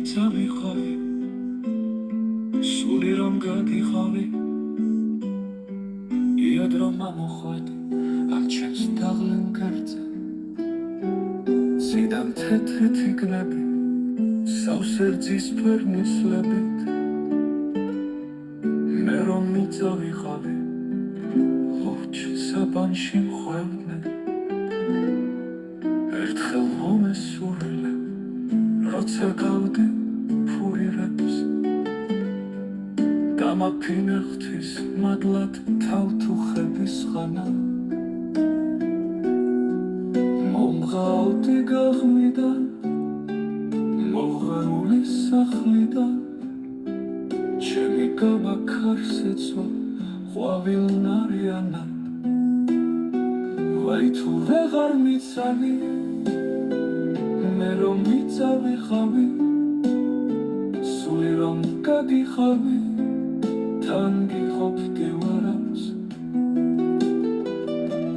მიცავიხავი სული რომ გადიხავი იად რომ ამოხვედი ამ ჩემს დაღლენ გერდზე ციდან თეთრი თიგნები სავსერძის ფერმისლებით მე რომ მიწავიხავი ლურჯ საბანში მხვევდნენ ერთხელ მომესურვილე როცა გავდი ფურირებს დამაფინე ღვთის მადლად თავთუხების ხანა მომღავდი გაღმიდან მოღრული სახლიდან ჩემი გამაქარს ეცვა ყვავილნარიანად ვაი თუ ვეღარ მიცავი მე რომ მიწავიხავი სული რომ გადიხავი თან გიხობდი ვარავს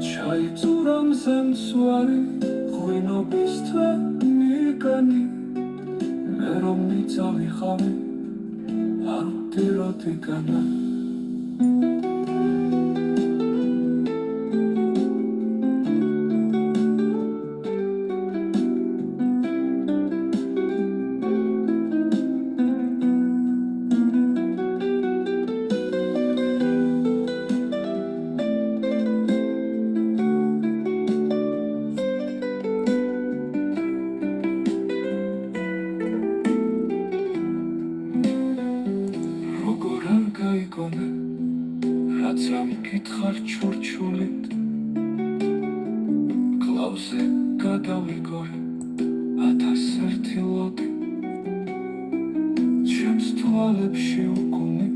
ჩაიწურა მზემცვარი ღვინობის თვენიგანი მე რომ მიწავიხავი არ ვდიროდიგანა რაც ამ გითხარ ჩურჩულით კლავზე გადავიგორე 1001 ლოდი ჩემს თვალებში უკუნი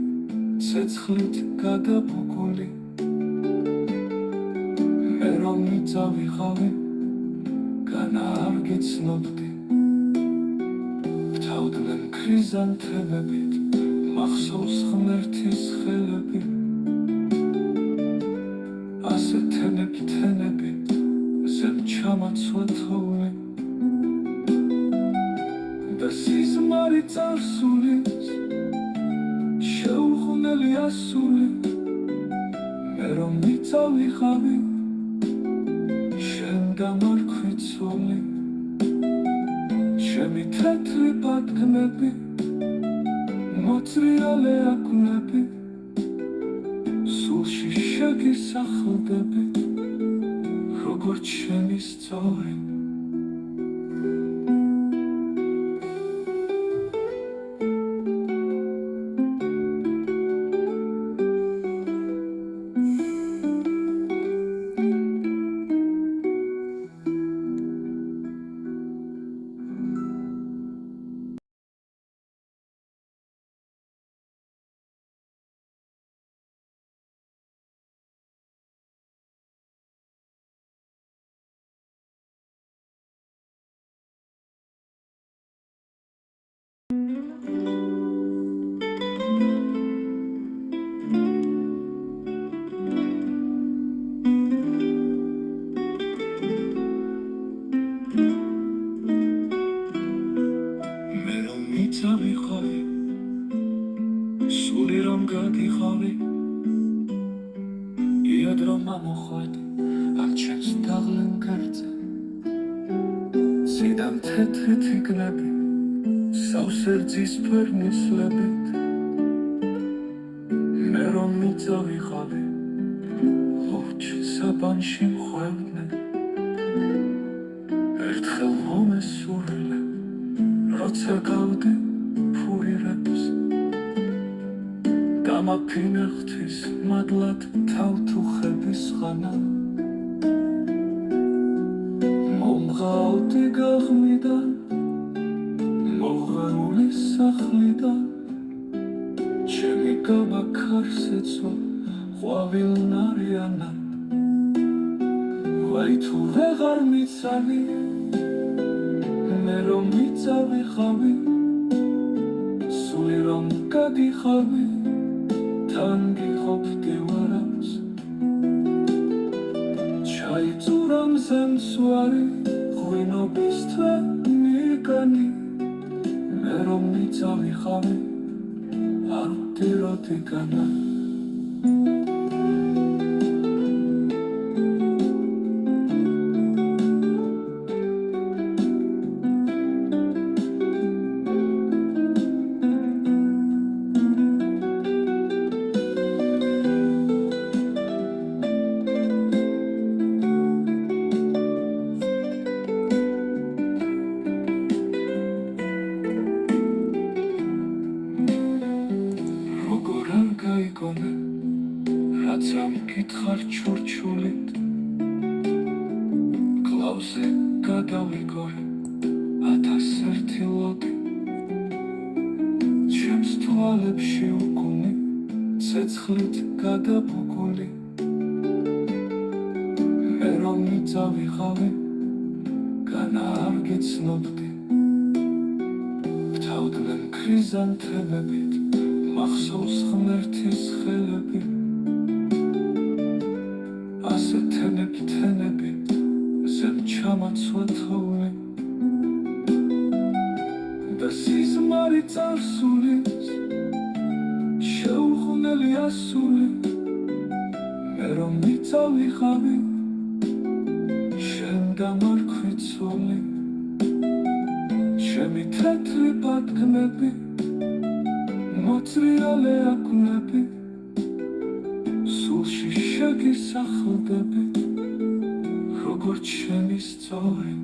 ცეცხლით გადაბუგული მე რომ მიწავიხავი განა არ გიცნობდი ვთავდნენ ქრიზანთემებით მახსოვს ღმერთის ხელები ასე თენები ზემ ჩამაცვა თოვლი და სიზმარი წარსულის შეუღუნელი ასული მე რომ მიწავიხავი შენ დამარხვი ცოლი ჩემი თეთრი პატკნები მოწრიალე აკვნები სულში შეგისახლდები როგორც შენი სწორი მიცავიხავი სული რომ გადიხავი იად რომ ამოხვედი ამ ჩემს დაღლენ გერდზე ციდან თეთრი თიგნები სავსერძის ფერმისლებით მე რომ მიწავიხავი ლურჯ საბანში მხვევდნენ ერთხელ მომესურვილე როცა გავდი ფურირებს დამაფინე ღვთის მადლად თავთუხების ხანა მომღავდი გაღმიდან მოღრული სახლიდან ჩემი გამაქარს ეცვა ყვავილნარიანად ვაი თუ ვეღარ მიცავი მე რომ მიწავიხავი სული რომ გადიხავი თან გიხობდი ვარავს ჩაიწურა მზემცვარი ღვინობის თვენიგანი მე რომ მიწავიხავი არ ვდიროდი განა გაიგონე რაც ამკითხარ ჩურჩულით კლავზე გადავიგორე 1001 ლოდი ჩემს თვალებში უკუნი ცეცხლით გადაბუგული მე რომ მიწავიხავი განა არ გიცნობდი ვთავდნენ ქრიზანთემებით მახსოვს ღმერთის ხელები ასე თენები ზემ ჩამაცვა თოვლი და სიზმარი წარსულის შეუღუნელი ასული მე რომ მიწავიხავი შენ დამარხვი ცოლი ჩემი თეთრი პატკნები მოწრიალე აკვნები სულში შეგისახლდები როგორც შენი სწორი